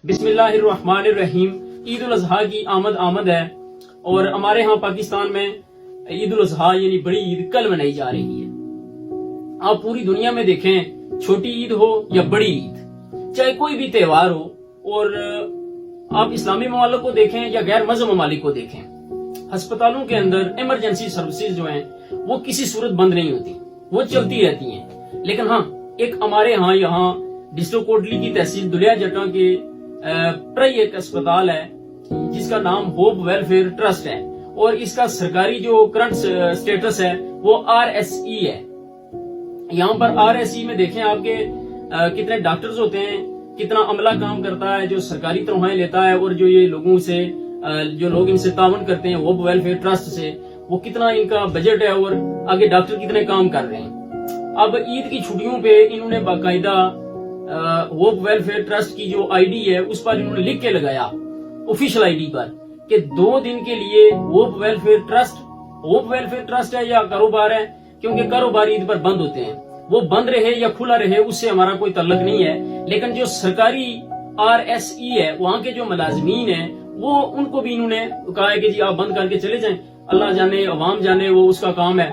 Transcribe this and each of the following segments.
بسم اللہ الرحمن الرحیم۔ عید الاضحیٰ کی آمد ہے اور ہمارے ہاں پاکستان میں عید الاضحیٰ یعنی بڑی عید کل منائی جا رہی ہے۔ آپ پوری دنیا میں دیکھیں، چھوٹی عید ہو یا بڑی عید، چاہے کوئی بھی تہوار ہو، اور آپ اسلامی ممالک کو دیکھیں یا غیر مذہب ممالک کو دیکھیں، ہسپتالوں کے اندر ایمرجنسی سروسز جو ہیں وہ کسی صورت بند نہیں ہوتی، وہ چلتی رہتی ہیں۔ لیکن ہاں، ایک ہمارے ہاں یہاں ڈسٹرکٹ کوٹلی کی تحصیل دلیا جٹاں کے پرائی ایک اسپتال ہے جس کا نام ہوپ ویلفیئر ٹرسٹ ہے، اور اس کا سرکاری جو کرنٹ سٹیٹس ہے وہ RSE ہے۔ یہاں پر RSE میں دیکھیں آپ کے کتنے ڈاکٹرز ہوتے ہیں، کتنا عملہ کام کرتا ہے جو سرکاری تنخواہیں لیتا ہے، اور جو یہ لوگوں سے جو لوگ ان سے تعاون کرتے ہیں ہوپ ویلفیئر ٹرسٹ سے، وہ کتنا ان کا بجٹ ہے اور آگے ڈاکٹر کتنے کام کر رہے ہیں۔ اب عید کی چھٹیوں پہ انہوں نے باقاعدہ ہوپ ویلفیئر ٹرسٹ کی جو ID ہے اس پر انہوں نے لکھ کے لگایا، آفیشیل ID پر، کہ 2 دن کے لیے ہوپ ویلفیئر ٹرسٹ ہے یا کاروبار ہے، کیونکہ کاروبار عید پر بند ہوتے ہیں، وہ بند رہے یا کھلا رہے اس سے ہمارا کوئی تعلق نہیں ہے۔ لیکن جو سرکاری RSE ہے، وہاں کے جو ملازمین ہیں، وہ ان کو بھی انہوں نے کہا ہے کہ جی آپ بند کر کے چلے جائیں، اللہ جانے عوام جانے وہ اس کا کام ہے،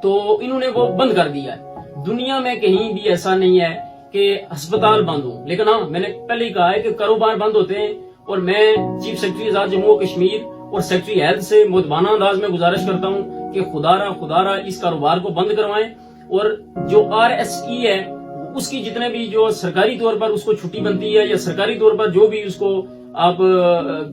تو انہوں نے وہ بند کر دیا ہے۔ دنیا میں کہیں بھی ایسا نہیں ہے کہ ہسپتال بند ہوں، لیکن ہاں میں نے پہلے ہی کہا ہے کہ کاروبار بند ہوتے ہیں، اور میں چیف سیکرٹری آزاد جموں و کشمیر اور سیکرٹری ہیلتھ سے مؤدبانہ انداز میں گزارش کرتا ہوں کہ خدا را اس کاروبار کو بند کروائیں، اور جو RSE ہے اس کی جتنے بھی جو سرکاری طور پر اس کو چھٹی بنتی ہے، یا سرکاری طور پر جو بھی اس کو آپ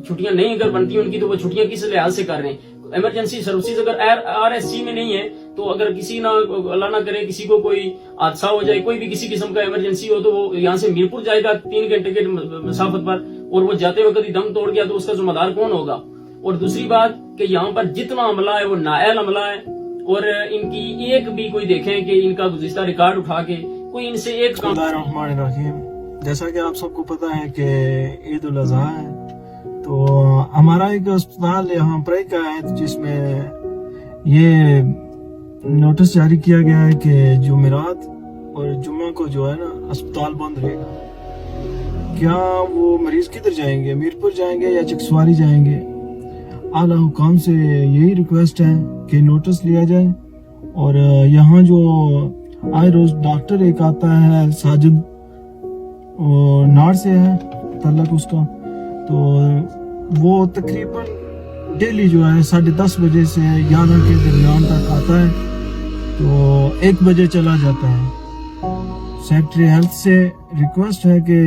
چھٹیاں نہیں اگر بنتی ان کی، تو وہ چھٹیاں کس لحاظ سے کر رہے ہیں۔ ایمرجنسی سروسز اگر RSE میں نہیں ہے تو اگر کسی نہ اللہ نہ کرے کسی کو کوئی حادثہ ہو جائے، کوئی بھی کسی قسم کا ایمرجنسی ہو، تو وہ یہاں سے میرپور جائے گا 3 گھنٹے کے مسافت پر، اور وہ جاتے وقت ہی دم توڑ گیا تو اس کا ذمہ دار کون ہوگا؟ اور دوسری بات کہ یہاں پر جتنا عملہ ہے وہ نااہل عملہ ہے، اور ان کی ایک بھی کوئی دیکھیں کہ ان کا گزشتہ ریکارڈ اٹھا کے کوئی ان سے ایک کام۔ بسم اللہ الرحمن الرحیم۔ جیسا کہ آپ سب کو پتہ ہے کہ عید الاضحیٰ ہے، تو ہمارا ایک اسپتال یہاں پرائی کا ہے جس میں یہ نوٹس جاری کیا گیا ہے کہ جمعرات اور جمعہ کو جو ہے نا اسپتال بند رہے گا۔ کیا وہ مریض کدھر جائیں گے؟ میرپور جائیں گے یا چکسواری جائیں گے؟ اعلیٰ حکام سے یہی ریکویسٹ ہے کہ نوٹس لیا جائے، اور یہاں جو آئے روز ڈاکٹر ایک آتا ہے ساجد، ناڑ سے ہے تعلق اس کا، تو وہ تقریباً ڈیلی جو ہے 10:30 بجے سے 11 کے درمیان تک آتا ہے، تو 1 بجے چلا جاتا ہے۔ سیکرٹری ہیلتھ سے ریکویسٹ ہے کہ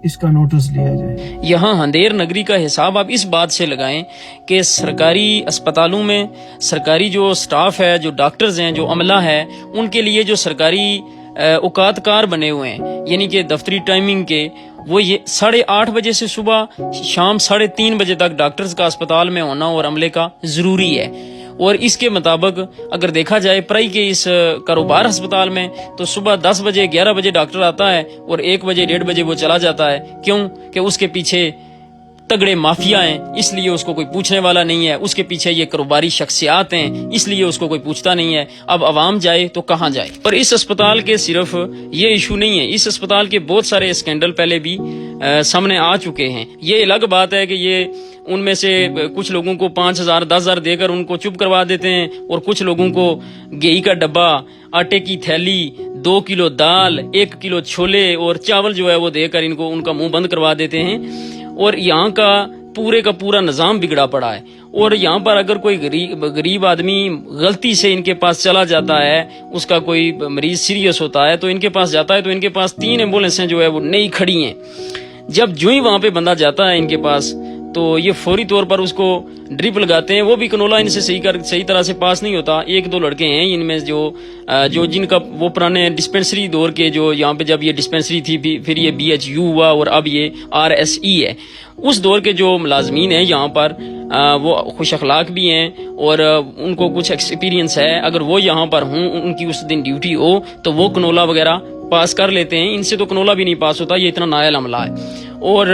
اس کا نوٹس لیا جائے۔ یہاں اندھیر نگری کا حساب آپ اس بات سے لگائیں کہ سرکاری اسپتالوں میں سرکاری جو سٹاف ہے، جو ڈاکٹرز ہیں، جو عملہ ہے، ان کے لیے جو سرکاری اوقات کار بنے ہوئے ہیں، یعنی کہ دفتری ٹائمنگ کے، وہ یہ 8:30 بجے سے صبح شام 3:30 بجے تک ڈاکٹرز کا اسپتال میں ہونا اور عملے کا ضروری ہے۔ اور اس کے مطابق اگر دیکھا جائے پرائی کے اس کاروبار ہسپتال میں، تو صبح 10 بجے 11 بجے ڈاکٹر آتا ہے اور 1 بجے 1:30 بجے وہ چلا جاتا ہے۔ کیوں کہ اس کے پیچھے تگڑے مافیا ہیں، اس لیے اس کو کوئی پوچھنے والا نہیں ہے، اس کے پیچھے یہ کاروباری شخصیات ہیں، اس لیے اس کو کوئی پوچھتا نہیں ہے۔ اب عوام جائے تو کہاں جائے؟ اور اس اسپتال کے صرف یہ ایشو نہیں ہے، اس اسپتال کے بہت سارے اسکینڈل پہلے بھی سامنے آ چکے ہیں۔ یہ الگ بات ہے کہ یہ ان میں سے کچھ لوگوں کو 5,000 10,000 دے کر ان کو چپ کروا دیتے ہیں، اور کچھ لوگوں کو گھی کا ڈبہ، آٹے کی تھیلی، 2 کلو دال، 1 کلو چھولے اور چاول جو ہے وہ دے کر ان کا منہ بند کروا دیتے ہیں، اور یہاں کا پورا نظام بگڑا پڑا ہے۔ اور یہاں پر اگر کوئی غریب آدمی غلطی سے ان کے پاس چلا جاتا ہے، اس کا کوئی مریض سیریس ہوتا ہے تو ان کے پاس جاتا ہے، تو ان کے پاس 3 ایمبولینسیں جو ہے وہ نئی کھڑی ہیں۔ جب جو ہی وہاں پہ بندہ جاتا ہے ان کے پاس، تو یہ فوری طور پر اس کو ڈرپ لگاتے ہیں، وہ بھی کنولا ان سے صحیح طرح سے پاس نہیں ہوتا۔ 1-2 لڑکے ہیں ان میں جو جن کا وہ پرانے ڈسپینسری دور کے، جو یہاں پہ جب یہ ڈسپینسری تھی پھر یہ BHU ہوا اور اب یہ RSE ہے، اس دور کے جو ملازمین ہیں یہاں پر وہ خوش اخلاق بھی ہیں اور ان کو کچھ ایکسپیرینس ہے۔ اگر وہ یہاں پر ہوں، ان کی اس دن ڈیوٹی ہو، تو وہ کنولا وغیرہ پاس کر لیتے ہیں۔ ان سے تو کنولا بھی نہیں پاس ہوتا، یہ اتنا نااہل عملہ ہے۔ اور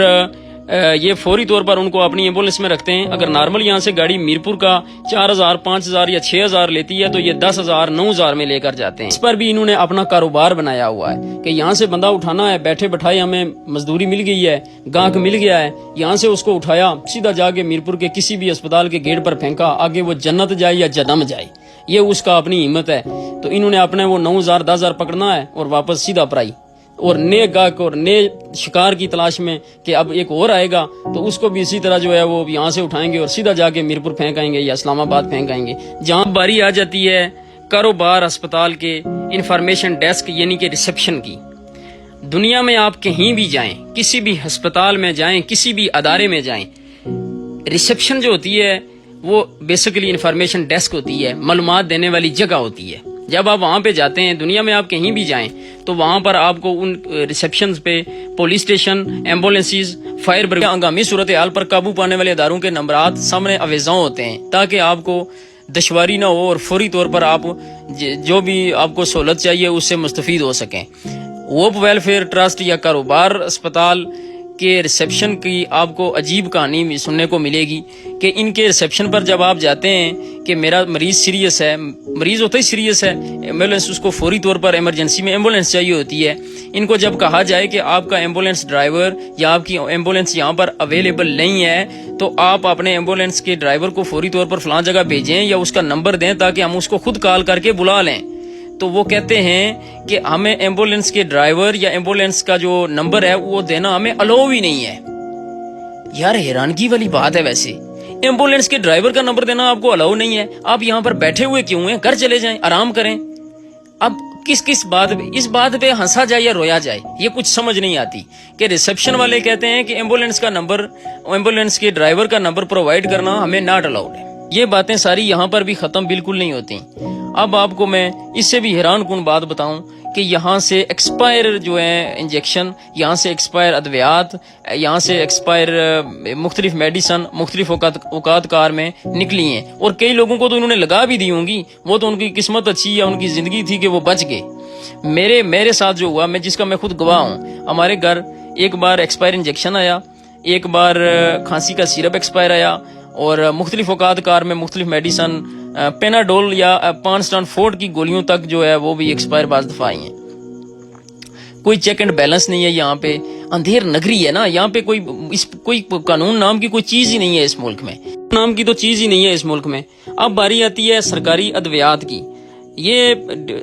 یہ فوری طور پر ان کو اپنی ایمبولینس میں رکھتے ہیں. اگر نارمل یہاں سے گاڑی میرپور کا 4,000 5,000 یا 6,000 لیتی ہے تو یہ 10,000 9,000 میں لے کر جاتے ہیں. اس پر بھی انہوں نے اپنا کاروبار بنایا ہوا ہے کہ یہاں سے بندہ اٹھانا ہے, بیٹھے بٹھائے ہمیں مزدوری مل گئی ہے, گاہک مل گیا ہے, یہاں سے اس کو اٹھایا, سیدھا جا کے میرپور کے کسی بھی اسپتال کے گیٹ پر پھینکا, آگے وہ جنت جائے یا جہنم جائے, یہ اس کا اپنی ہمت ہے. تو انہوں نے اپنے وہ 9,000 10,000 پکڑنا ہے اور واپس سیدھا پرائی, اور نئے گاہک اور نئے شکار کی تلاش میں کہ اب ایک اور آئے گا تو اس کو بھی اسی طرح جو ہے وہ یہاں سے اٹھائیں گے اور سیدھا جا کے میرپور پھینک آئیں گے یا اسلام آباد پھینک آئیں گے. جہاں باری آ جاتی ہے کاروبار اسپتال کے انفارمیشن ڈیسک یعنی کہ ریسیپشن کی. دنیا میں آپ کہیں بھی جائیں, کسی بھی ہسپتال میں جائیں, کسی بھی ادارے میں جائیں, ریسیپشن جو ہوتی ہے وہ بیسیکلی انفارمیشن ڈیسک ہوتی ہے, معلومات دینے والی جگہ ہوتی ہے. جب آپ وہاں پہ جاتے ہیں, دنیا میں آپ کہیں بھی جائیں, تو وہاں پر آپ کو ان ریسیپشنز پہ police station, ambulances, fire brigade, ہنگامی صورتحال پر قابو پانے والے اداروں کے نمبرات سامنے اویزاں ہوتے ہیں تاکہ آپ کو دشواری نہ ہو اور فوری طور پر آپ جو بھی آپ کو سہولت چاہیے اس سے مستفید ہو سکیں. ہوپ ویلفیئر ٹرسٹ یا کاروبار اسپتال کے ریسیپشن کی آپ کو عجیب کہانی سننے کو ملے گی کہ ان کے ریسیپشن پر جب آپ جاتے ہیں کہ میرا مریض سیریس ہے, مریض ہوتا ہی سیریس ہے, ایمبولینس اس کو فوری طور پر ایمرجنسی میں ایمبولینس چاہیے ہوتی ہے. ان کو جب کہا جائے کہ آپ کا ایمبولینس ڈرائیور یا آپ کی ایمبولینس یہاں پر اویلیبل نہیں ہے تو آپ اپنے ایمبولینس کے ڈرائیور کو فوری طور پر فلاں جگہ بھیجیں یا اس کا نمبر دیں تاکہ ہم اس کو خود کال کر کے بلا لیں, تو وہ کہتے ہیں کہ ہمیں ایمبولینس کے ڈرائیور یا ایمبولینس کا جو نمبر ہے وہ دینا ہمیں الاؤ ہی نہیں ہے. یار حیرانگی والی بات ہے, ویسے ایمبولینس کے ڈرائیور کا نمبر دینا آپ کو الاؤ نہیں ہے, آپ یہاں پر بیٹھے ہوئے کیوں ہیں؟ گھر چلے جائیں, آرام کریں. اب کس بات پہ, اس بات پہ ہنسا جائے یا رویا جائے, یہ کچھ سمجھ نہیں آتی کہ ریسیپشن والے کہتے ہیں کہ ایمبولینس کا نمبر, ایمبولینس کے ڈرائیور کا نمبر پرووائڈ کرنا ہمیں ناٹ الاؤڈ ہے. یہ باتیں ساری یہاں پر بھی ختم بالکل نہیں ہوتی. اب آپ کو میں اس سے بھی حیران کن بات بتاؤں کہ یہاں سے ایکسپائر جو ہے انجیکشن, یہاں سے ایکسپائر ادویات, یہاں سے ایکسپائر مختلف میڈیسن مختلف اوقات کار میں نکلی ہیں, اور کئی لوگوں کو تو انہوں نے لگا بھی دی ہوں گی, وہ تو ان کی قسمت اچھی یا ان کی زندگی تھی کہ وہ بچ گئے. میرے ساتھ جو ہوا, میں جس کا میں خود گواہ ہوں, ہمارے گھر ایک بار ایکسپائر انجیکشن آیا, ایک بار کھانسی کا سیرپ ایکسپائر آیا, اور مختلف اوقات کار میں مختلف میڈیسن, پیناڈول یا پانسٹان فورٹ کی گولیوں تک جو ہے وہ بھی ایکسپائر بعض دفعہ آئی ہیں. کوئی چیک اینڈ بیلنس نہیں ہے یہاں پہ, اندھیر نگری ہے نا یہاں پہ, کوئی قانون نام کی کوئی چیز ہی نہیں ہے اس ملک میں, نام کی تو چیز ہی نہیں ہے اس ملک میں. اب باری آتی ہے سرکاری ادویات کی. یہ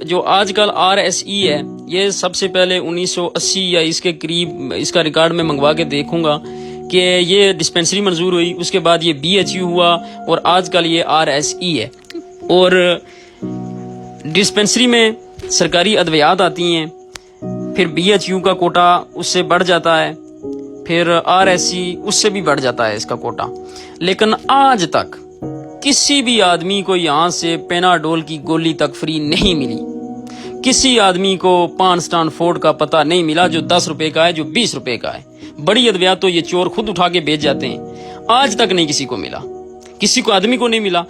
جو آج کل RSE ہے, یہ سب سے پہلے 1980 یا اس کے قریب, اس کا ریکارڈ میں منگوا کے دیکھوں گا کہ یہ ڈسپینسری منظور ہوئی, اس کے بعد یہ BHU ہوا, اور آج کل یہ RSE ہے. اور ڈسپینسری میں سرکاری ادویات آتی ہیں, پھر BHU کا کوٹا اس سے بڑھ جاتا ہے, پھر RSE اس سے بھی بڑھ جاتا ہے اس کا کوٹا. لیکن آج تک کسی بھی آدمی کو یہاں سے پیناڈول کی گولی تک فری نہیں ملی. کسی آدمی کو پانسٹان فورٹ کا پتہ نہیں ملا جو 10 روپے کا ہے, جو 20 روپے کا ہے. بڑی ادویات تو یہ چور خود اٹھا کے بیچ جاتے ہیں, آج تک نہیں کسی کو ملا, کسی کو آدمی کو نہیں ملا.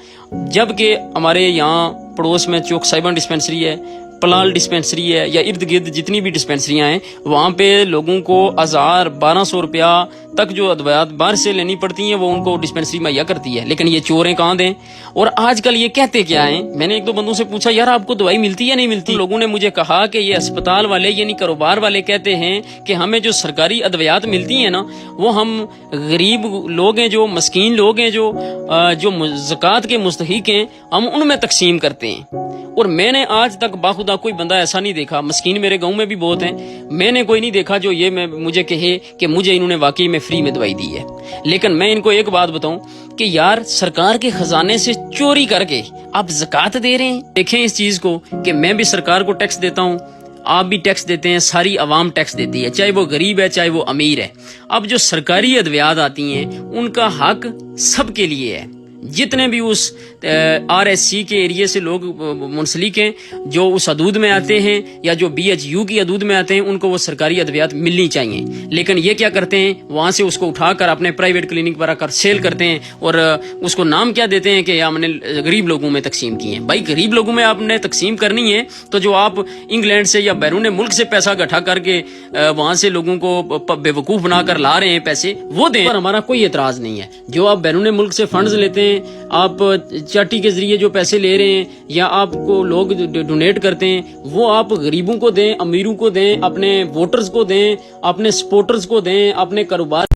جبکہ ہمارے یہاں پڑوس میں چوک صاحبان ڈسپینسری ہے, پلال ڈسپینسری ہے, یا ارد گرد جتنی بھی ڈسپینسریاں ہیں, وہاں پہ لوگوں کو 1000-1200 روپیہ تک جو ادویات باہر سے لینی پڑتی ہیں وہ ان کو ڈسپینسری مہیا کرتی ہے. لیکن یہ چوریں کہاں دیں؟ اور آج کل یہ کہتے کیا ہیں, میں نے ایک دو بندوں سے پوچھا یار آپ کو دوائی ملتی ہے یا نہیں ملتی؟ لوگوں نے مجھے کہا کہ یہ اسپتال والے یعنی کاروبار والے کہتے ہیں کہ ہمیں جو سرکاری ادویات ملتی ہیں نا, وہ ہم غریب لوگ ہیں, جو مسکین لوگ ہیں, جو زکوٰۃ کے مستحق ہیں, ہم ان میں تقسیم کرتے ہیں. اور میں نے آج تک باخدا کوئی بندہ ایسا نہیں دیکھا, مسکین میرے گاؤں میں بھی بہت ہیں, میں نے کوئی نہیں دیکھا جو یہ مجھے کہے کہ مجھے انہوں نے واقعی میں فری میں دوائی دی ہے. لیکن میں ان کو ایک بات بتاؤں کہ یار سرکار کے خزانے سے چوری کر کے آپ زکوٰۃ دے رہے ہیں. دیکھیں اس چیز کو کہ میں بھی سرکار کو ٹیکس دیتا ہوں, آپ بھی ٹیکس دیتے ہیں, ساری عوام ٹیکس دیتی ہے, چاہے وہ غریب ہے چاہے وہ امیر ہے. اب جو سرکاری ادویات آتی ہیں ان کا حق سب کے لیے ہے. جتنے بھی اس RSC کے ایریے سے لوگ منسلک ہیں جو اس حدود میں آتے ہیں یا جو BHU کی حدود میں آتے ہیں ان کو وہ سرکاری ادویات ملنی چاہیے، لیکن یہ کیا کرتے ہیں وہاں سے اس کو اٹھا کر اپنے پرائیویٹ کلینک پر آ کر سیل کرتے ہیں اور اس کو نام کیا دیتے ہیں کہ ہم نے غریب لوگوں میں تقسیم کی ہیں۔ بھائی غریب لوگوں میں آپ نے تقسیم کرنی ہے تو جو آپ انگلینڈ سے یا بیرون ملک سے پیسہ اکٹھا کر کے وہاں سے لوگوں کو بے وقوف بنا کر لا رہے ہیں پیسے وہ دیں، پر ہمارا کوئی اعتراض نہیں ہے۔ جو آپ بیرون ملک سے فنڈز لیتے ہیں، آپ چاٹی کے ذریعے جو پیسے لے رہے ہیں یا آپ کو لوگ ڈونیٹ کرتے ہیں وہ آپ غریبوں کو دیں، امیروں کو دیں، اپنے ووٹرز کو دیں، اپنے سپورٹرز کو دیں، اپنے کاروبار